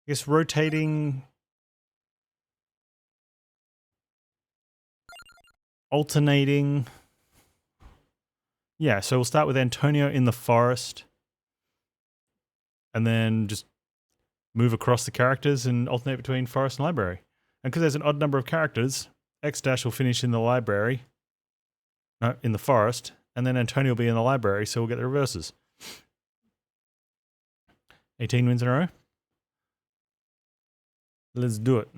I guess rotating, alternating. Yeah, so we'll start with Antonio in the forest and then just move across the characters and alternate between forest and library. And because there's an odd number of characters, X-Dash will finish in the library, no, in the forest, and then Antonio will be in the library, so we'll get the reverses. 18 wins in a row. Let's do it.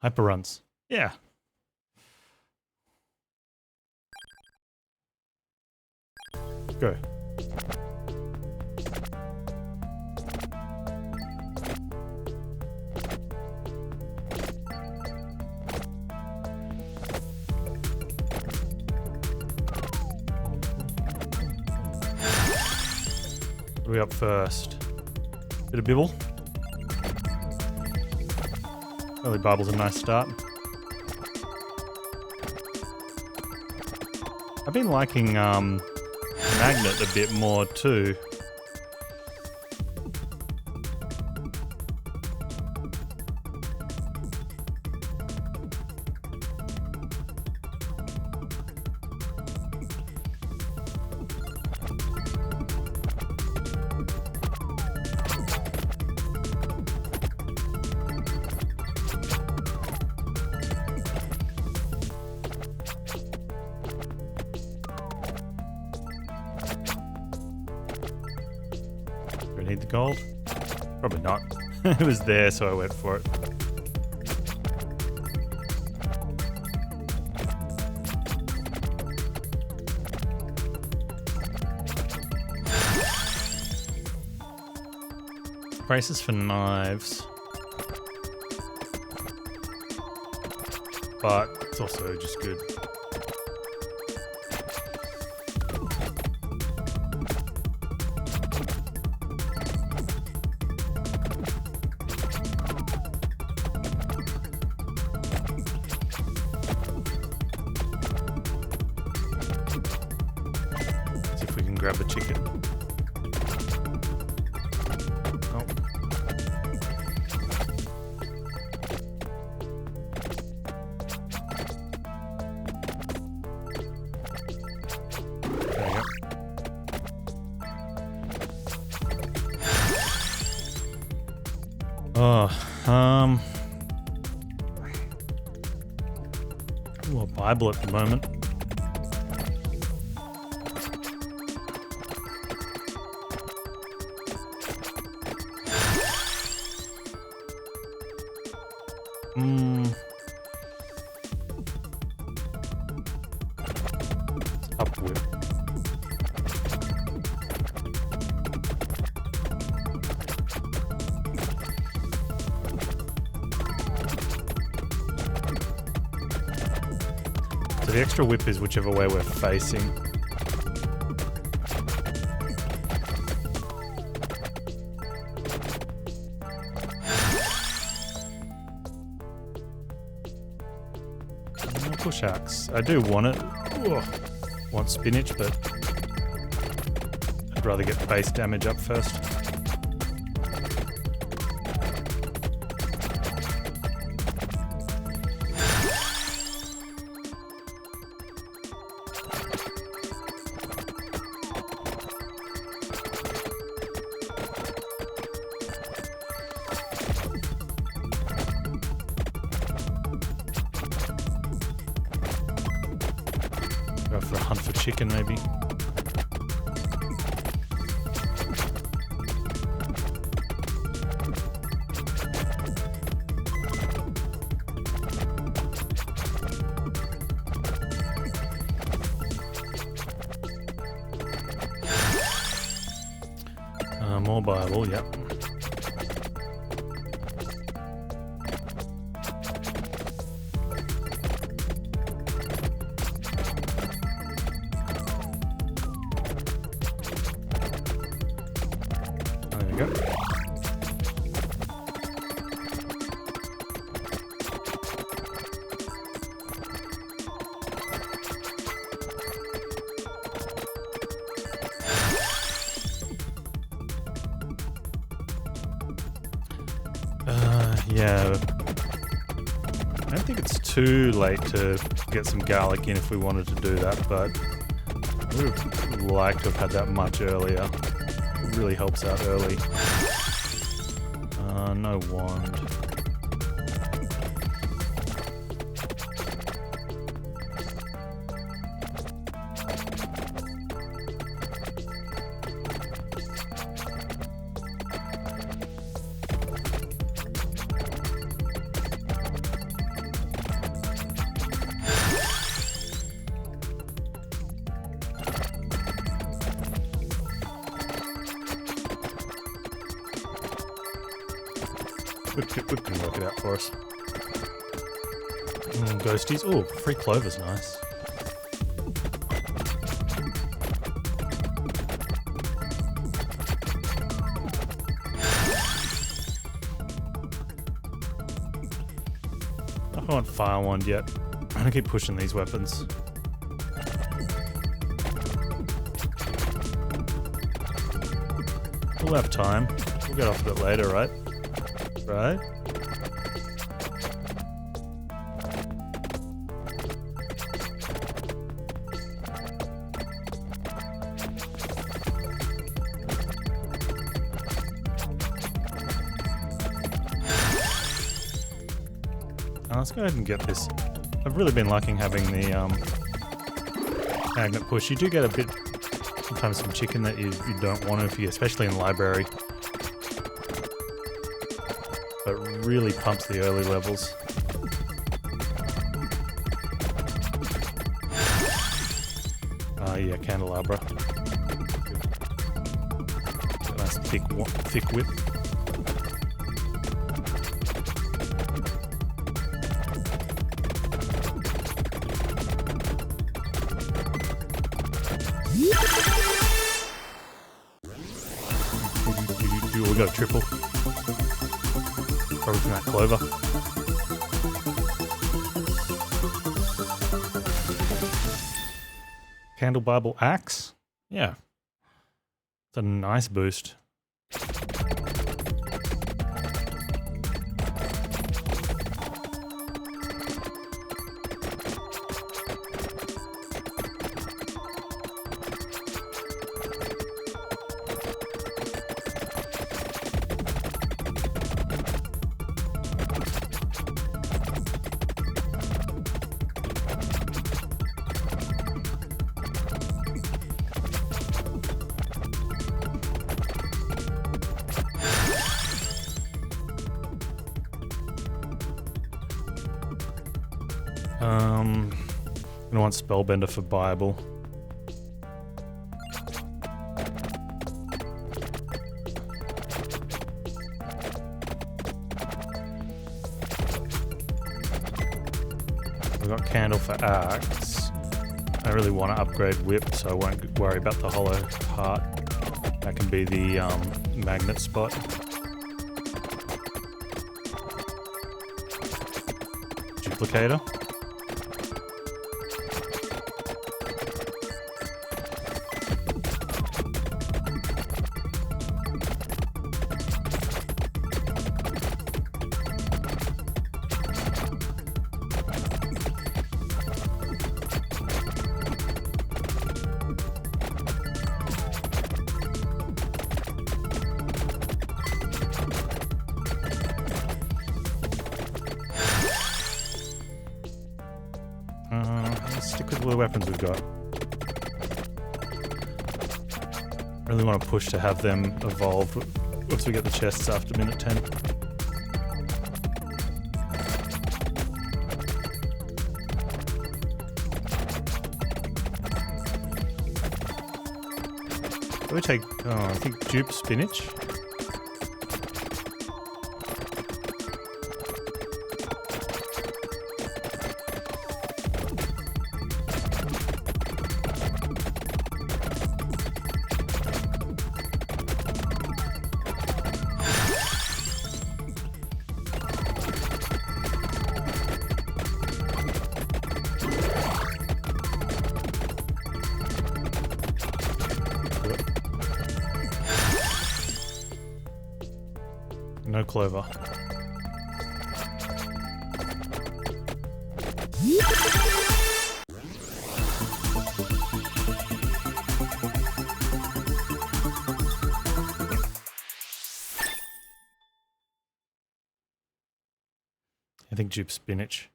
Hyper runs. Yeah. Go. What are we up first? Bit of Bibble. Early Bible's a nice start. I've been liking Magnet a bit more too. Do I need the gold? Probably not. It was there, so I went for it. Prices for knives. But it's also just good. See if we can grab a chicken. Oh. There you go. Ooh, a Bible at the moment. Upward. So the extra whip is whichever way we're facing. Push axe. I do want it. Ugh. Want spinach, but I'd rather get the base damage up first. Go for a hunt for chicken, maybe. More Bible, yep. There you go. Yeah. I don't think it's too late to get some garlic in if we wanted to do that, but I would have liked to have had that much earlier. It really helps out early. No wand. We can work it out for us. Ghosties. Oh, free clover's nice. I don't want fire wand yet. I'm gonna keep pushing these weapons. We'll have time. We'll get off a bit later, right? Right? Let's go ahead and get this. I've really been liking having the magnet push. You do get a bit, sometimes some chicken that you don't want to, especially in library. But it really pumps the early levels. Yeah, candelabra. Nice thick whip. We got a triple. Probably from that clover. Candle Bible Axe? Yeah. It's a nice boost. I want Spellbender for Bible. We've got Candle for Axe. I really want to upgrade Whip, so I won't worry about the hollow heart. That can be the magnet spot. Duplicator. Let's stick with all the weapons we've got. Really want to push to have them evolve once we get the chests after minute 10. Do we take, I think dupe spinach? No clover. I think dupe spinach.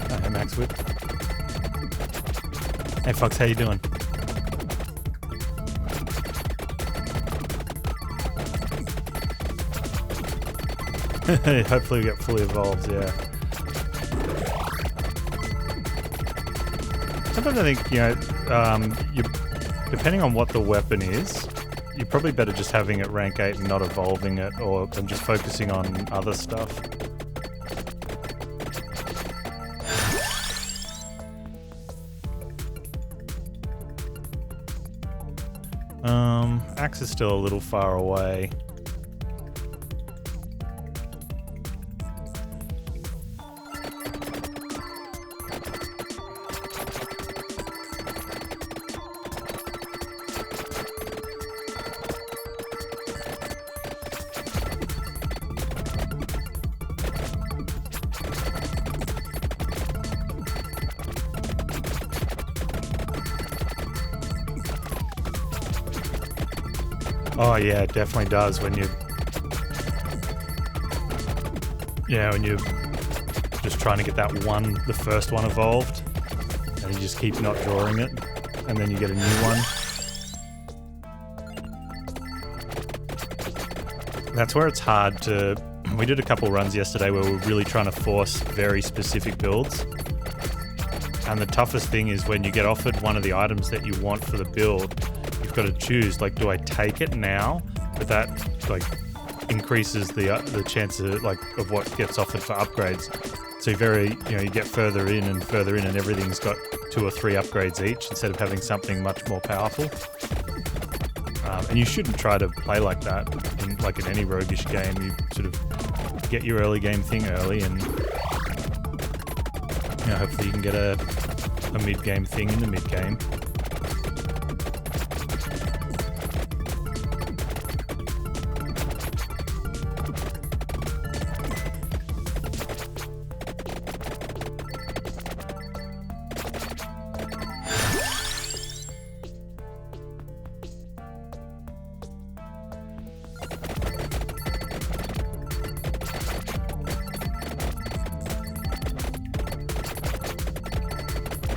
Hey, Max Whip. Hey, Fox, how you doing? Hopefully we get fully evolved, yeah. Sometimes I think, you know, depending on what the weapon is, you're probably better just having it rank 8 and not evolving it, or just focusing on other stuff. Axe is still a little far away. Oh yeah, it definitely does when you... Yeah, when you're just trying to get that one, the first one evolved, and you just keep not drawing it, and then you get a new one. That's where it's hard to... We did a couple runs yesterday where we were really trying to force very specific builds. And the toughest thing is when you get offered one of the items that you want for the build, you've got to choose, like, do I take it now? But that, like, increases the chances, like, of what gets offered for upgrades. So you get further in and everything's got 2 or 3 upgrades each instead of having something much more powerful. And you shouldn't try to play like that in any roguish game. You sort of get your early game thing early, and hopefully you can get a mid-game thing in the mid-game.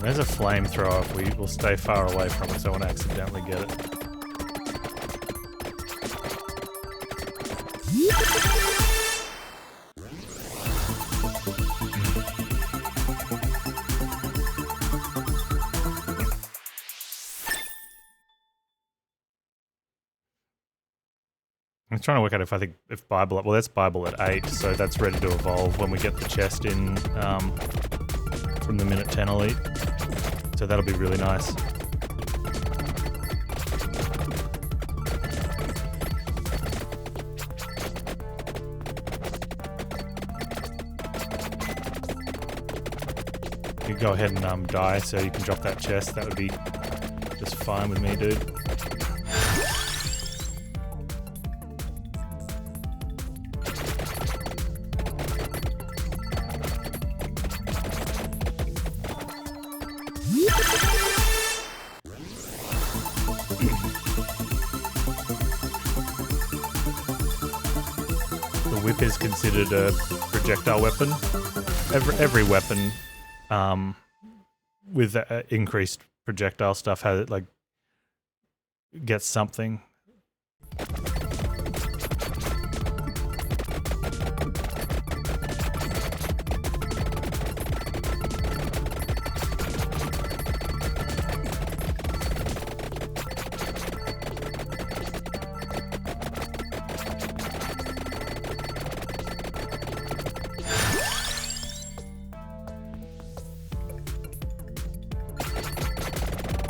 There's a flamethrower. We'll stay far away from it so I won't accidentally get it. I'm trying to work out if Bible... Well, that's Bible at 8, so that's ready to evolve when we get the chest in from the minute 10 elite. So that'll be really nice. You go ahead and die so you can drop that chest. That would be just fine with me, dude. Whip is considered a projectile weapon. Every weapon with increased projectile stuff has gets something.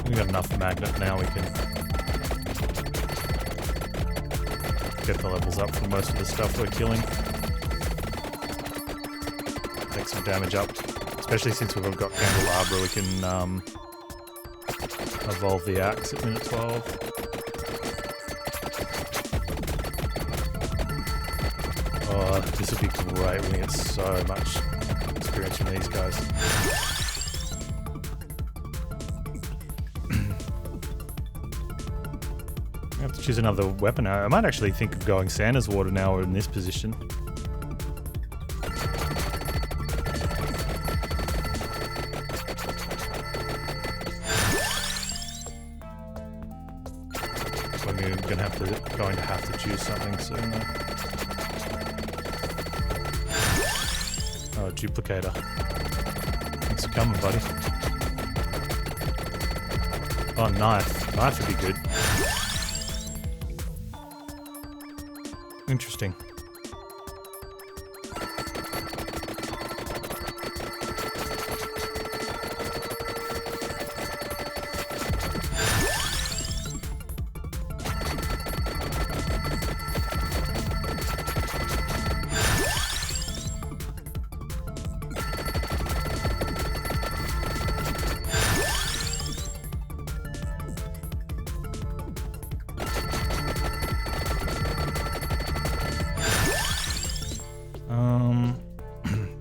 We got enough magnet now, we can get the levels up for most of the stuff we're killing. Take some damage up, especially since we've got Candelabra, we can Evolve the axe at minute 12. Oh, this would be great. We get so much experience from these guys. I have to choose another weapon now. I might actually think of going Santa's Water now we're in this position. We're going to have to choose something soon though. Oh, duplicator. Thanks for coming, buddy. Oh, knife. Knife would be good. Interesting.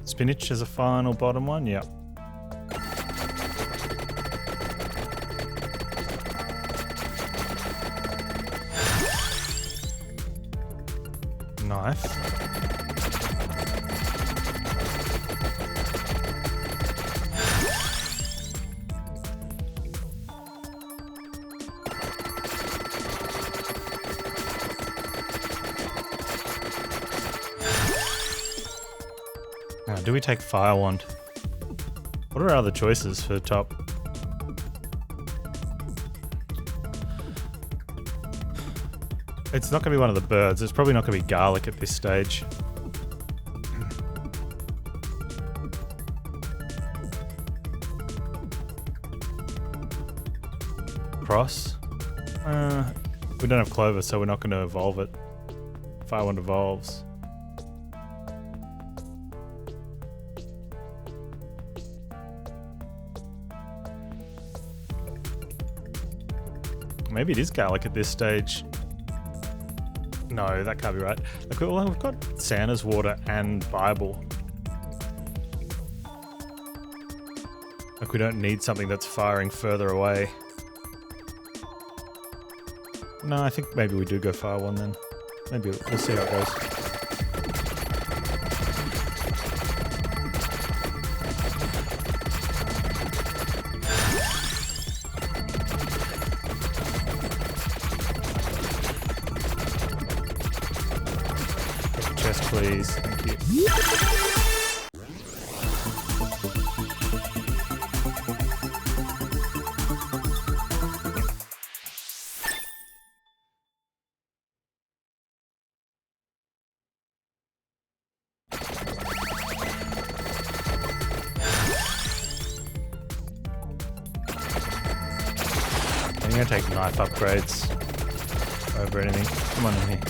Spinach as a final bottom one, yep. Knife. Do we take Fire Wand? What are our other choices for top? It's not going to be one of the birds. It's probably not going to be garlic at this stage. Cross? We don't have clover, so we're not going to evolve it. Fire Wand evolves. Maybe it is garlic at this stage. No, that can't be right. Like, well, we've got Santa's Water and Bible. Like, we don't need something that's firing further away. No, I think maybe we do go Fire One then. Maybe we'll see how it goes. Please, thank you. I'm gonna take knife upgrades over anything. Come on in here.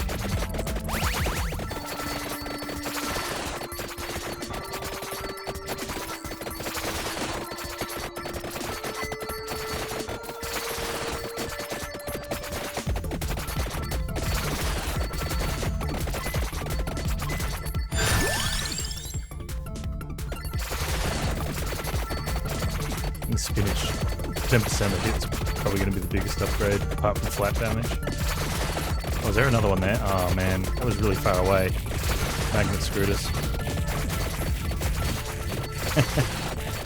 Spinach, 10% of it's probably going to be the biggest upgrade, apart from flat damage. Oh, is there another one there? Oh man, that was really far away. Magnet screwed us.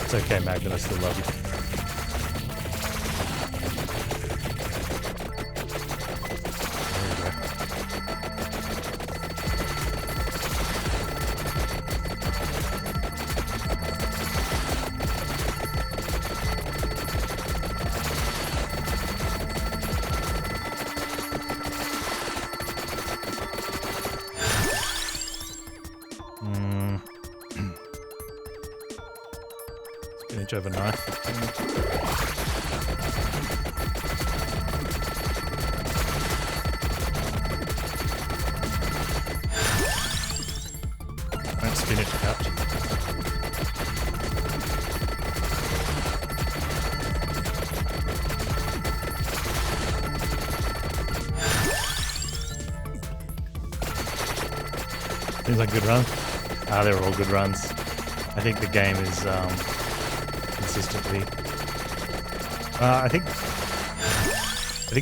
It's okay, Magnet, I still love you. Spinach over knife. Don't spinach cut. Seems like a good run. They're all good runs. I think the game is consistently. I think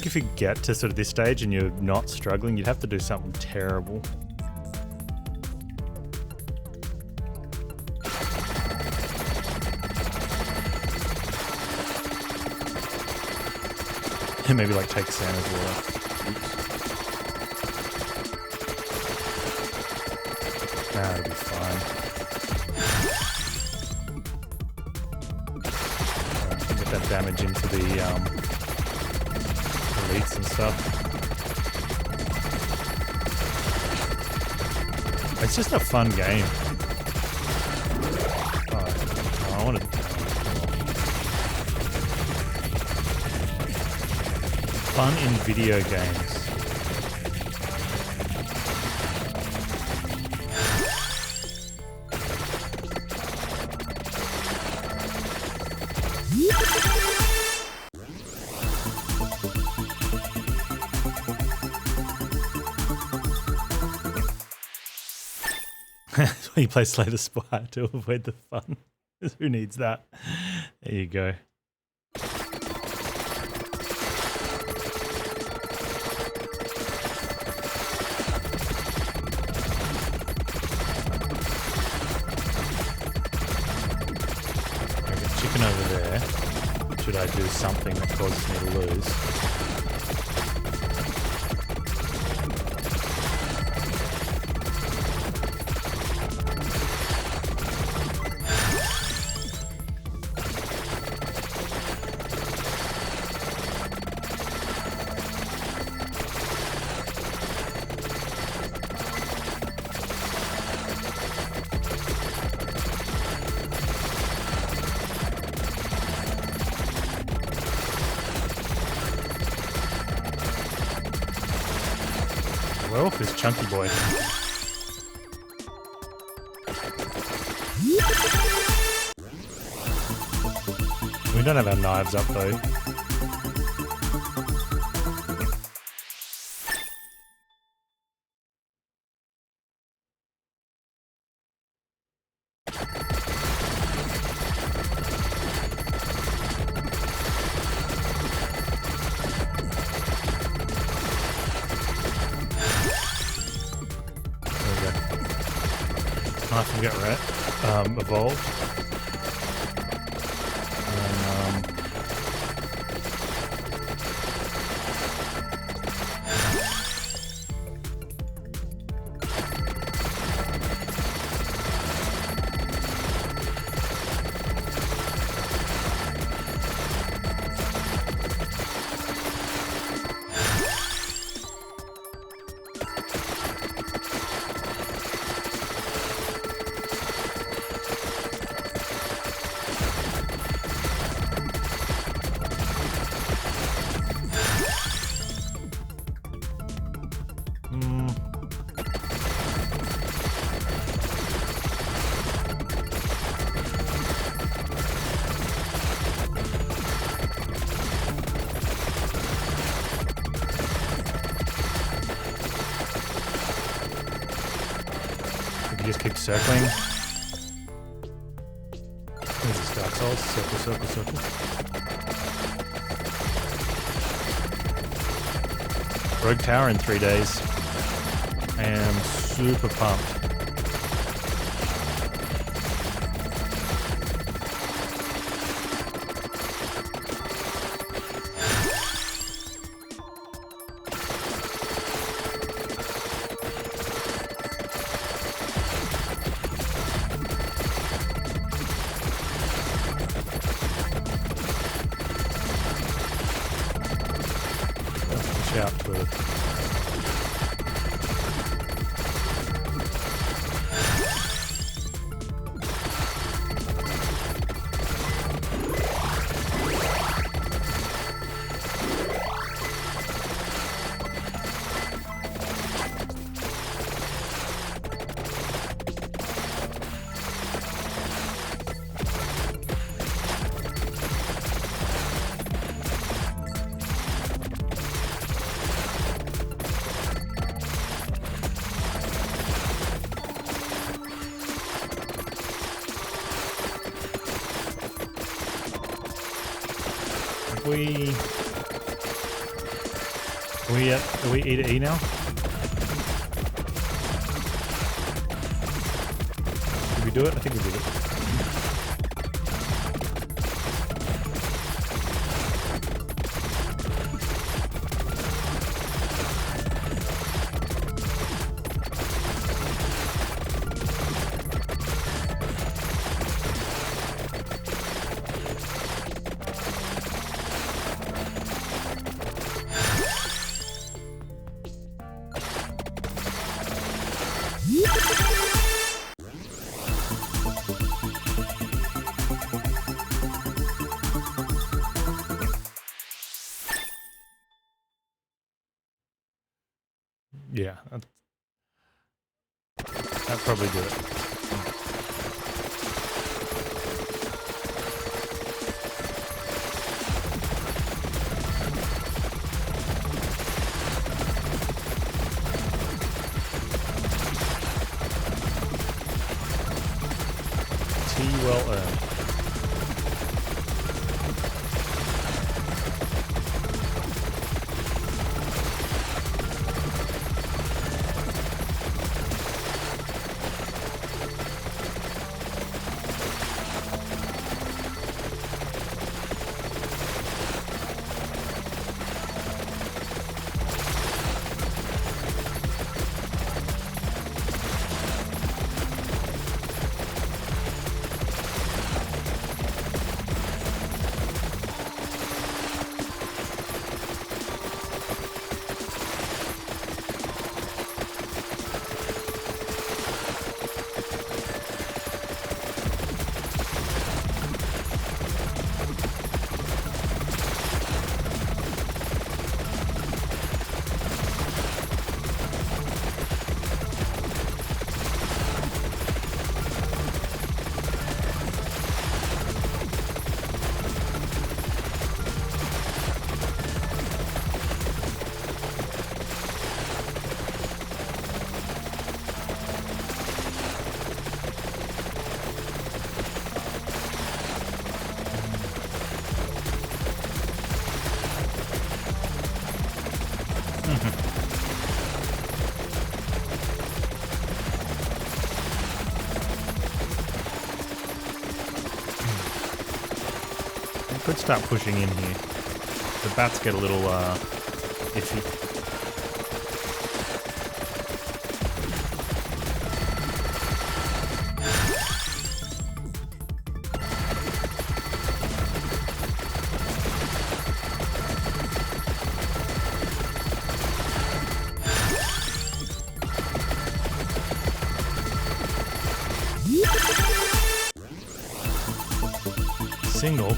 if you get to sort of this stage and you're not struggling, you'd have to do something terrible. Maybe like take Santa's water. Nah, it'll be fine. Get that damage into the elites and stuff. It's just a fun game. Oh, I want to. Fun in video games. That's why you play Slay the Spire, to avoid the fun. Who needs that? There you go. Chicken over there. Should I do something that causes me to lose? Werewolf is chunky boy. We don't have our knives up though. I forget, right? Evolve. And, you just keep circling. There's this Dark Souls. Circle, circle, circle. Rogue Tower in 3 days. I am super pumped. Out for Are we E to E now? Did we do it? I think we did it. Yeah, that'd probably do it. Tea well earned. Could start pushing in here. The bats get a little iffy. Single.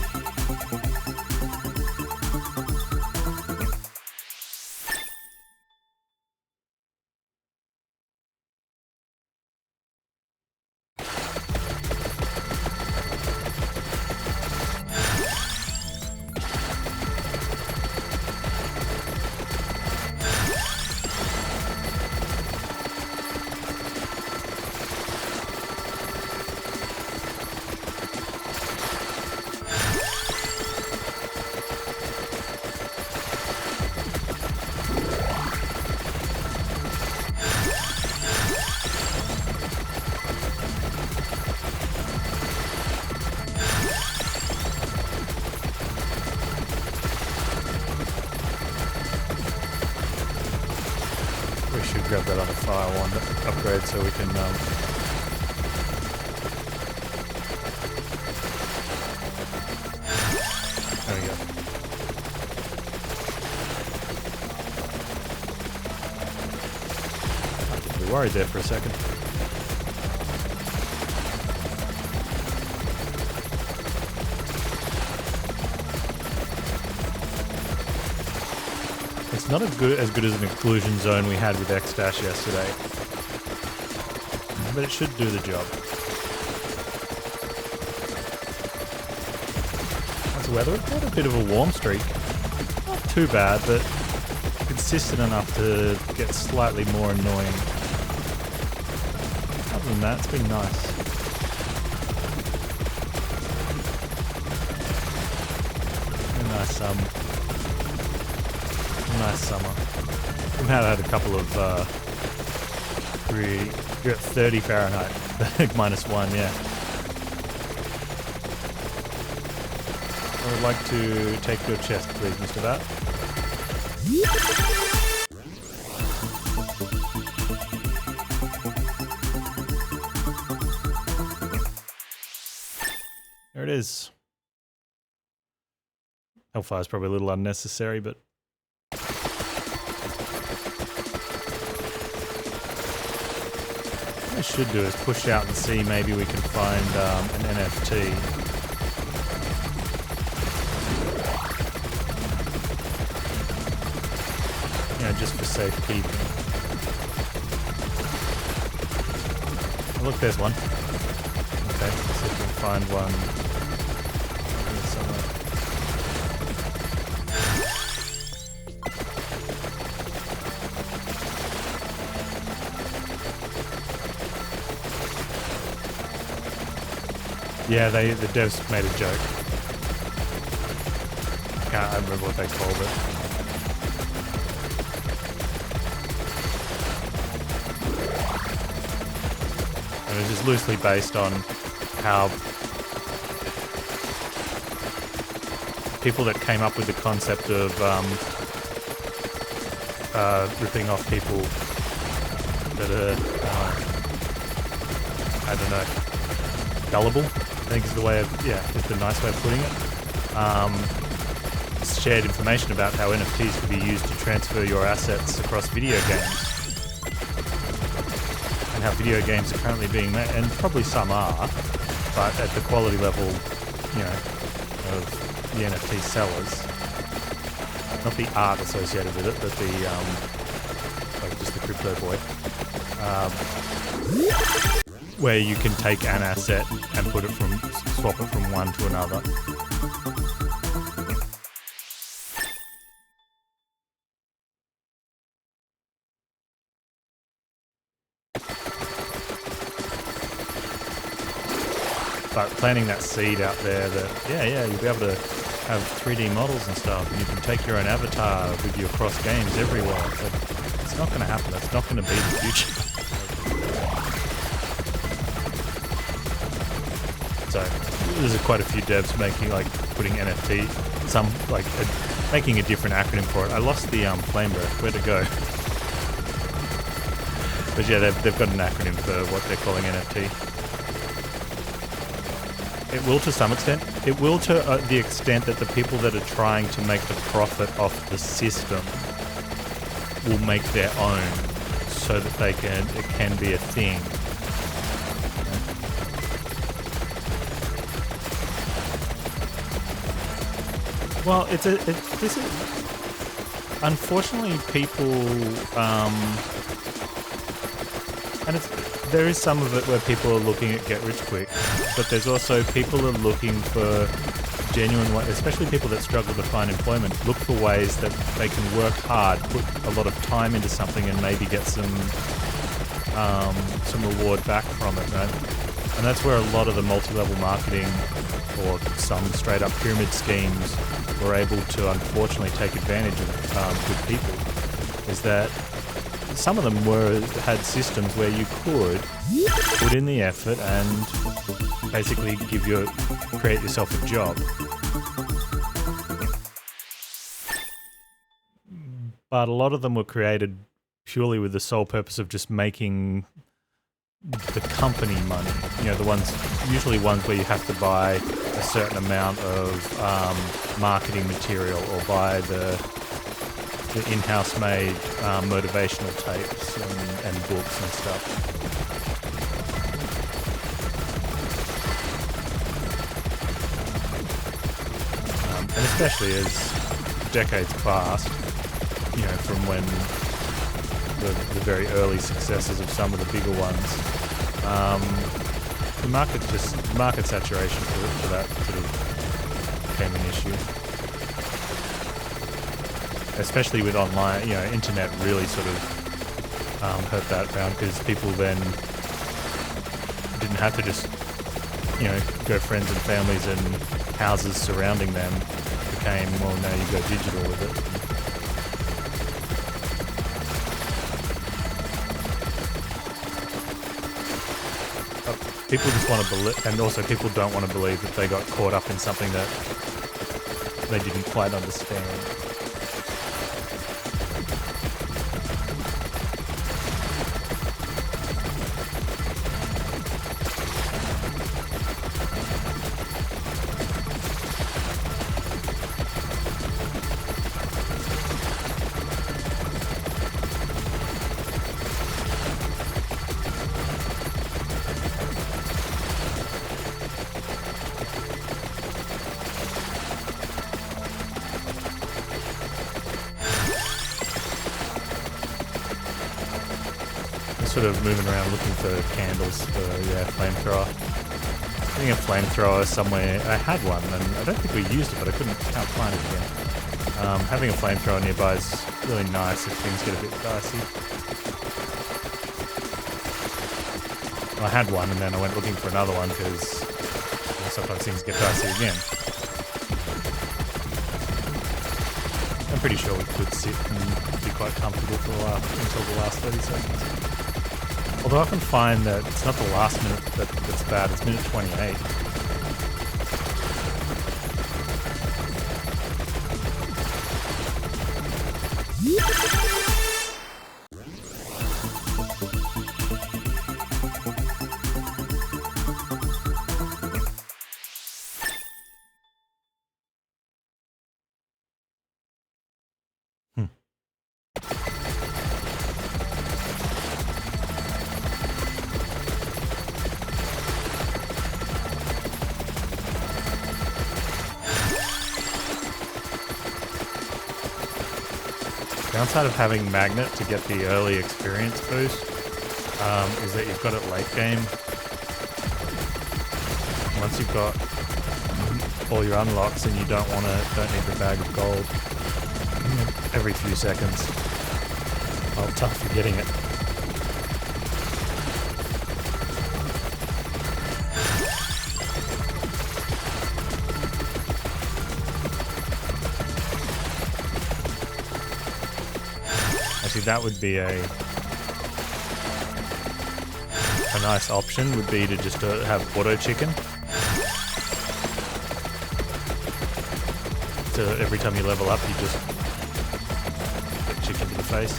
Grab that other fire one upgrade so we can there we go. I was worried there for a second. It's not as good as an exclusion zone we had with X-Dash yesterday, but it should do the job. How's the weather? We've had a bit of a warm streak. Not too bad, but consistent enough to get slightly more annoying. Other than that, it's been nice. Very nice summer. We've had a couple of you're at 30 Fahrenheit, -1, yeah. I would like to take your chest, please, Mr. Vat. There it is. Hellfire is probably a little unnecessary, but what I should do is push out and see maybe we can find an NFT. You know, just for safekeeping. Oh, look, there's one. Okay, let's see if we can find one somewhere. Yeah, the devs made a joke. I remember what they called it. And it's just loosely based on how people that came up with the concept of ripping off people that are, I don't know, gullible, I think is the way of, is the nice way of putting it. Shared information about how NFTs could be used to transfer your assets across video games. And how video games are currently being made, and probably some are, but at the quality level, you know, of the NFT sellers. Not the art associated with it, but the, like just the crypto boy. Where you can take an asset and swap it from one to another. But planting that seed out there that, you'll be able to have 3D models and stuff, and you can take your own avatar with you across games everywhere. It's like, it's not going to happen. That's not going to be the future. So there's quite a few devs putting NFT, making a different acronym for it. I lost the flame breath. Where'd it go? But yeah, they've got an acronym for what they're calling NFT. It will to some extent. It will to the extent that the people that are trying to make the profit off the system will make their own, so that it can be a thing. Well, unfortunately people, and there is some of it where people are looking at get rich quick, but there's also people are looking for genuine ways, especially people that struggle to find employment, look for ways that they can work hard, put a lot of time into something and maybe get some reward back from it, right? And that's where a lot of the multi-level marketing or some straight up pyramid schemes were able to unfortunately take advantage of good people, is that some of them had systems where you could put in the effort and basically create yourself a job. But a lot of them were created purely with the sole purpose of just making the company money. You know, usually ones where you have to buy a certain amount of marketing material or buy the in-house made motivational tapes and books and stuff. And especially as decades passed, you know, from when the very early successes of some of the bigger ones, the market saturation for that sort of became an issue. Especially with online, you know, internet really sort of hurt that round, because people then didn't have to just, you know, go friends and families and houses surrounding them. It became, well, now you go digital with it. But people just want to believe, and also people don't want to believe that they got caught up in something that they didn't quite understand. Sort of moving around looking for candles for, yeah, flamethrower. Getting a flamethrower somewhere, I had one and I don't think we used it, but I can't find it again. Having a flamethrower nearby is really nice if things get a bit dicey. I had one and then I went looking for another one because, you know, sometimes things get dicey again. I'm pretty sure we could sit and be quite comfortable for until the last 30 seconds. Although I often find that it's not the last minute that's bad, it's minute 28. Downside of having Magnet to get the early experience boost is that you've got it late game. Once you've got all your unlocks and you don't need the bag of gold every few seconds. Well, tough for getting it. That would be a nice option, would be to just have auto chicken. So every time you level up, you just get chicken to the face.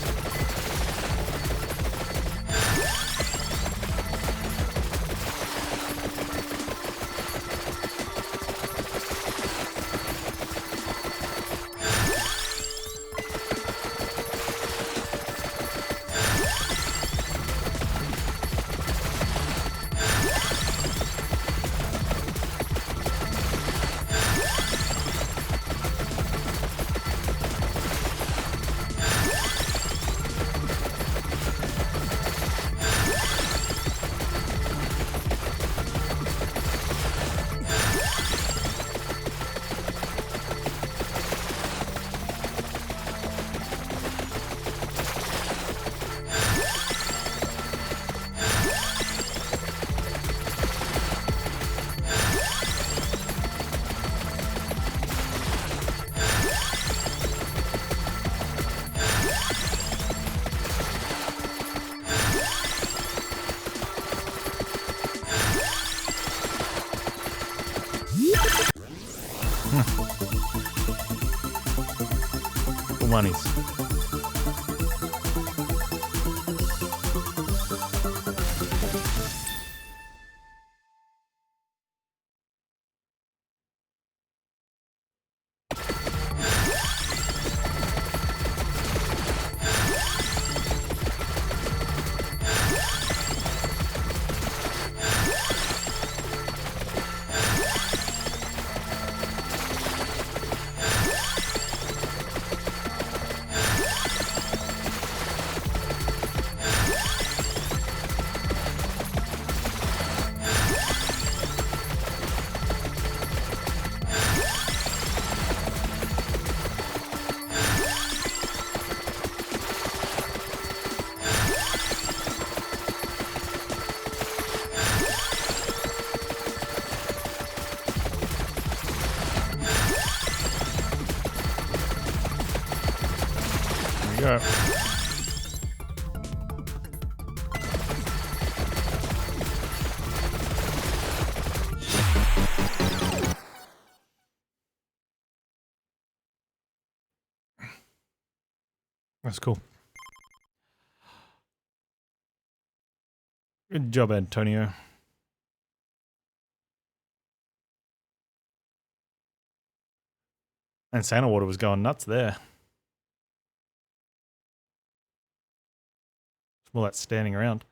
Monies. Go. That's cool. Good job, Antonio. And Santa Water was going nuts there. It's more like standing around.